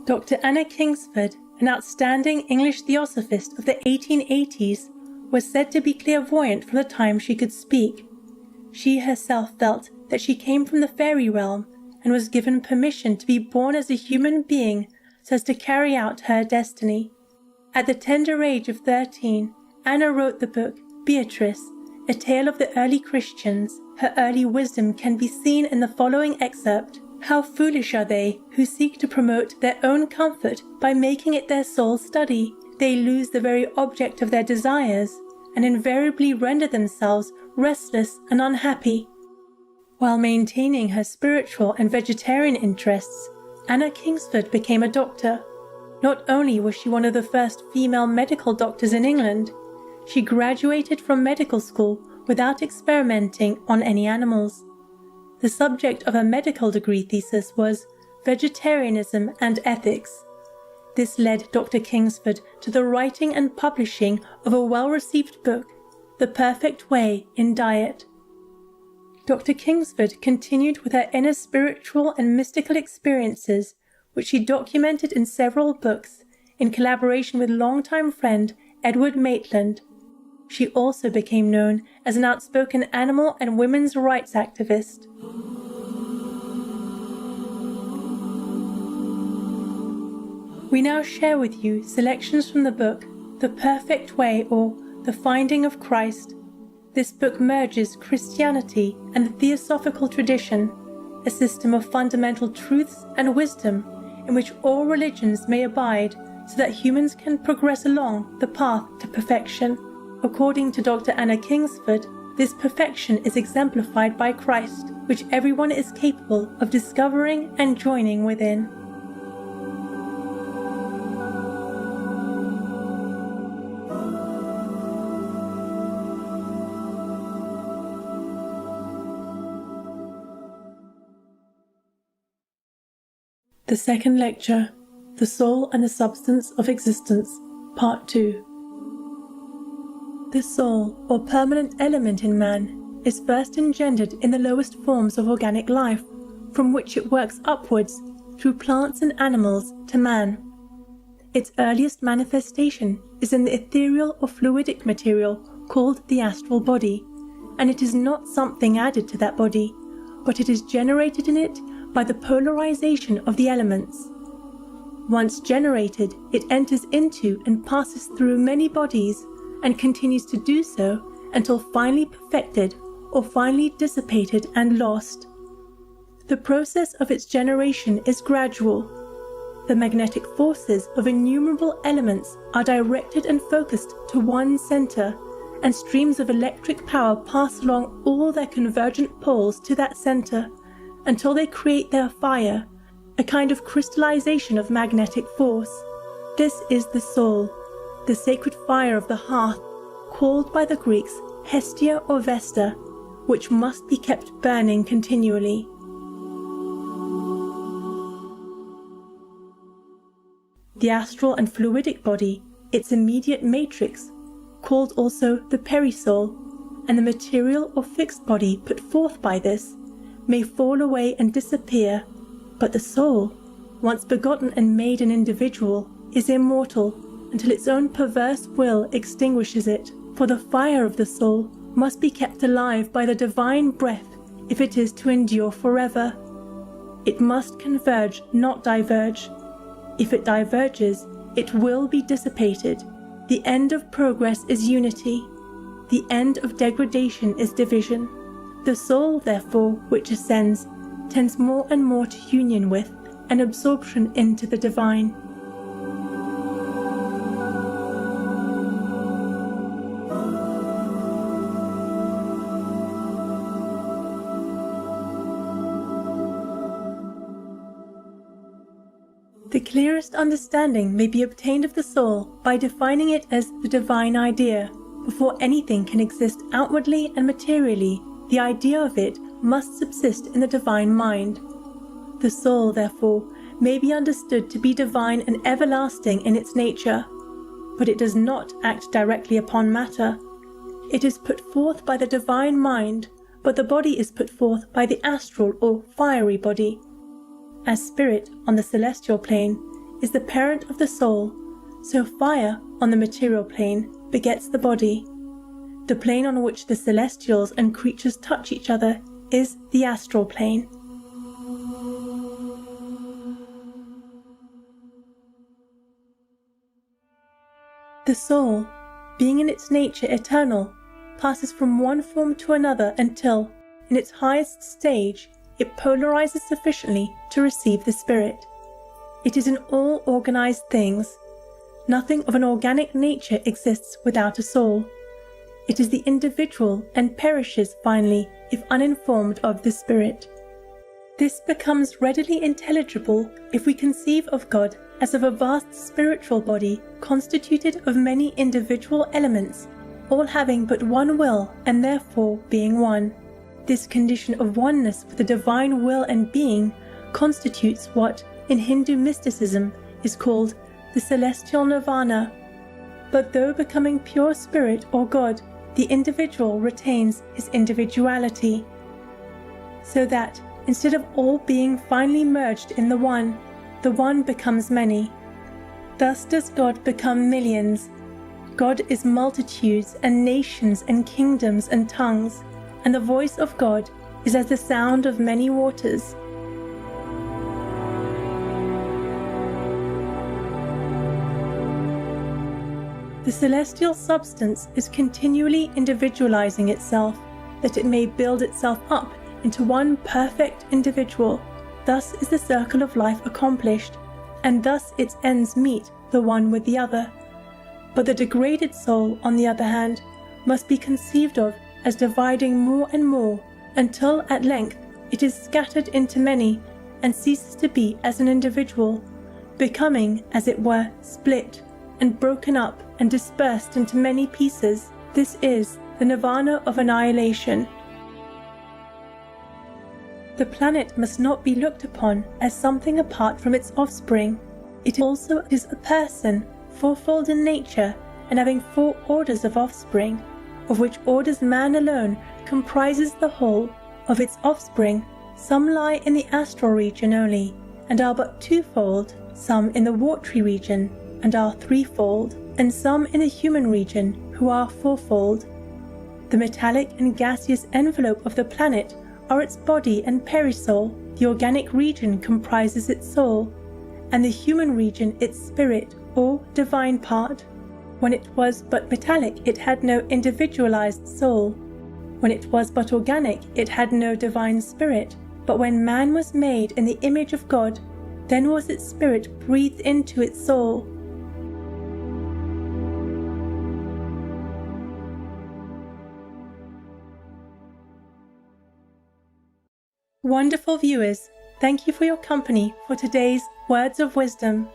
Dr. Anna Kingsford, an outstanding English theosophist of the 1880s, was said to be clairvoyant from the time she could speak. She herself felt that she came from the fairy realm and was given permission to be born as a human being so as to carry out her destiny. At the tender age of 13, Anna wrote the book Beatrice, a tale of the early Christians. Her early wisdom can be seen in the following excerpt. How foolish are they who seek to promote their own comfort by making it their sole study. They lose the very object of their desires and invariably render themselves restless and unhappy. While maintaining her spiritual and vegetarian interests, Anna Kingsford became a doctor. Not only was she one of the first female medical doctors in England, she graduated from medical school without experimenting on any animals. The subject of her medical degree thesis was Vegetarianism and Ethics. This led Dr. Kingsford to the writing and publishing of a well-received book, The Perfect Way in Diet. Dr. Kingsford continued with her inner spiritual and mystical experiences, which she documented in several books in collaboration with longtime friend Edward Maitland. She also became known as an outspoken animal and women's rights activist. We now share with you selections from the book The Perfect Way, or The Finding of Christ. This book merges Christianity and the theosophical tradition, a system of fundamental truths and wisdom in which all religions may abide so that humans can progress along the path to perfection. According to Dr. Anna Kingsford, this perfection is exemplified by Christ, which everyone is capable of discovering and joining within. The second lecture, The Soul and the Substance of Existence, Part 2. The soul, or permanent element in man, is first engendered in the lowest forms of organic life, from which it works upwards through plants and animals to man. Its earliest manifestation is in the ethereal or fluidic material called the astral body, and it is not something added to that body, but it is generated in it by the polarization of the elements. Once generated, it enters into and passes through many bodies and continues to do so until finally perfected or finally dissipated and lost. The process of its generation is gradual. The magnetic forces of innumerable elements are directed and focused to one center, and streams of electric power pass along all their convergent poles to that center until they create their fire, a kind of crystallization of magnetic force. This is the soul, the sacred fire of the hearth, called by the Greeks Hestia or Vesta, which must be kept burning continually. The astral and fluidic body, its immediate matrix, called also the perisoul, and the material or fixed body put forth by this, may fall away and disappear, but the soul, once begotten and made an individual, is immortal until its own perverse will extinguishes it, for the fire of the soul must be kept alive by the divine breath if it is to endure forever. It must converge, not diverge. If it diverges, it will be dissipated. The end of progress is unity. The end of degradation is division. The soul, therefore, which ascends, tends more and more to union with and absorption into the divine. The clearest understanding may be obtained of the soul by defining it as the divine idea. Before anything can exist outwardly and materially, the idea of it must subsist in the divine mind. The soul, therefore, may be understood to be divine and everlasting in its nature, but it does not act directly upon matter. It is put forth by the divine mind, but the body is put forth by the astral or fiery body. As spirit on the celestial plane is the parent of the soul, so fire on the material plane begets the body. The plane on which the celestials and creatures touch each other is the astral plane. The soul, being in its nature eternal, passes from one form to another until, in its highest stage, it polarizes sufficiently to receive the spirit. It is in all organized things. Nothing of an organic nature exists without a soul. It is the individual and perishes finally if uninformed of the spirit. This becomes readily intelligible if we conceive of God as of a vast spiritual body constituted of many individual elements, all having but one will and therefore being one. This condition of oneness with the divine will and being constitutes what, in Hindu mysticism, is called the celestial nirvana. But though becoming pure spirit or God, the individual retains his individuality, so that, instead of all being finally merged in the one becomes many. Thus does God become millions. God is multitudes and nations and kingdoms and tongues, and the voice of God is as the sound of many waters. The celestial substance is continually individualizing itself, that it may build itself up into one perfect individual. Thus is the circle of life accomplished, and thus its ends meet the one with the other. But the degraded soul, on the other hand, must be conceived of as dividing more and more, until at length it is scattered into many, and ceases to be as an individual, becoming, as it were, split, and broken up and dispersed into many pieces. This is the nirvana of annihilation. The planet must not be looked upon as something apart from its offspring. It also is a person, fourfold in nature, and having four orders of offspring, of which orders man alone comprises the whole. Of its offspring, some lie in the astral region only, and are but twofold, some in the watery region, and are threefold, and some in the human region, who are fourfold. The metallic and gaseous envelope of the planet are its body and perisoul. The organic region comprises its soul, and the human region its spirit, or divine part. When it was but metallic, it had no individualized soul. When it was but organic, it had no divine spirit. But when man was made in the image of God, then was its spirit breathed into its soul. Wonderful viewers, thank you for your company for today's Words of Wisdom.